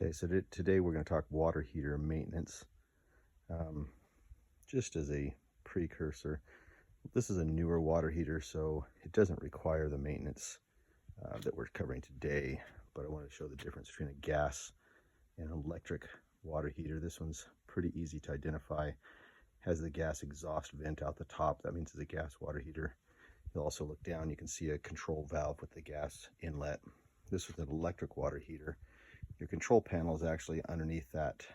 Okay, so today we're going to talk water heater maintenance. Just as a precursor, this is a newer water heater, so it doesn't require the maintenance that we're covering today, but I want to show the difference between a gas and an electric water heater. This one's pretty easy to identify. Has the gas exhaust vent out the top. That means it's a gas water heater. You'll also look down, you can see a control valve with the gas inlet. This is an electric water heater. Your control panel is actually underneath that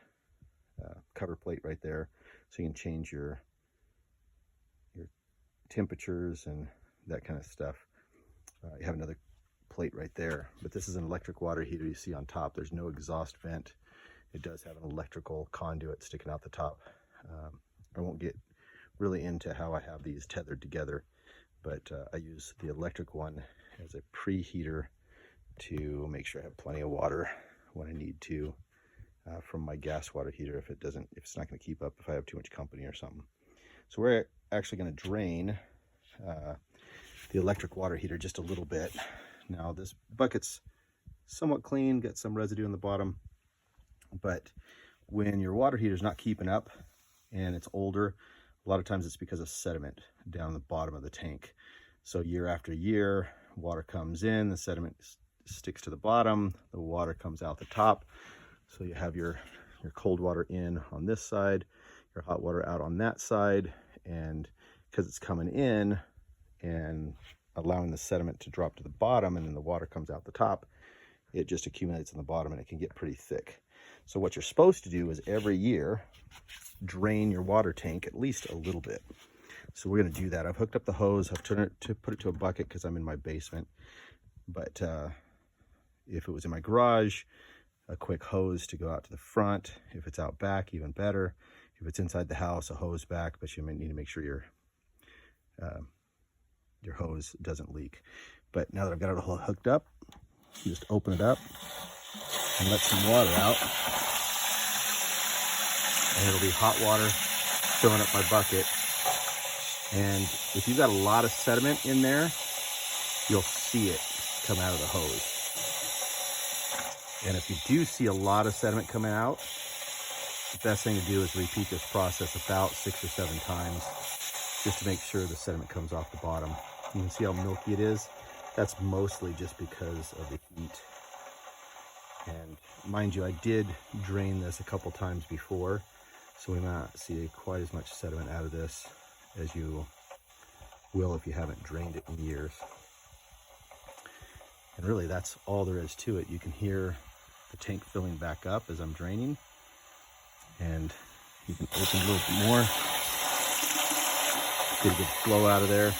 cover plate right there, so you can change your temperatures and that kind of stuff. You have another plate right there, but this is an electric water heater. You see on top there's no exhaust vent. It does have an electrical conduit sticking out the top. I won't get really into how I have these tethered together, but I use the electric one as a preheater to make sure I have plenty of water when I need to from my gas water heater if it's not going to keep up if I have too much company or something. So we're actually going to drain the electric water heater just a little bit. Now this bucket's somewhat clean, got some residue in the bottom, but when your water heater is not keeping up and it's older, a lot of times it's because of sediment down the bottom of the tank. So year after year, water comes in, the sediment sticks to the bottom, the water comes out the top. So you have your cold water in on this side, your hot water out on that side, and because it's coming in and allowing the sediment to drop to the bottom and then the water comes out the top, it just accumulates in the bottom and it can get pretty thick. So what you're supposed to do is every year drain your water tank at least a little bit. So we're going to do that. I've hooked up the hose. I've turned it to put it to a bucket because I'm in my basement, but if it was in my garage, a quick hose to go out to the front. If it's out back, even better. If it's inside the house, a hose back, but you may need to make sure your hose doesn't leak. But now that I've got it all hooked up, you just open it up and let some water out. And it'll be hot water filling up my bucket. And if you've got a lot of sediment in there, you'll see it come out of the hose. And if you do see a lot of sediment coming out, the best thing to do is repeat this process about 6 or 7 times just to make sure the sediment comes off the bottom. You can see how milky it is. That's mostly just because of the heat. And mind you, I did drain this a couple times before, so we might not see quite as much sediment out of this as you will if you haven't drained it in years. And really, that's all there is to it. You can hear the tank filling back up as I'm draining, and you can open a little bit more, get a good flow out of there.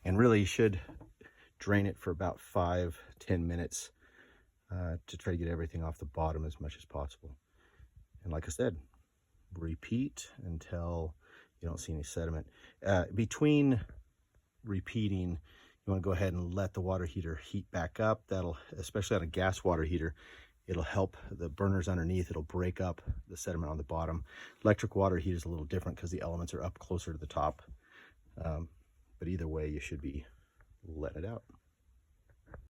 And really, you should drain it for about 5-10 minutes to try to get everything off the bottom as much as possible. And like I said, repeat until you don't see any sediment. Between repeating, you want to go ahead and let the water heater heat back up. That'll, especially on a gas water heater, it'll help the burners underneath. It'll break up the sediment on the bottom. Electric water heater is a little different because the elements are up closer to the top. But either way, you should be letting it out.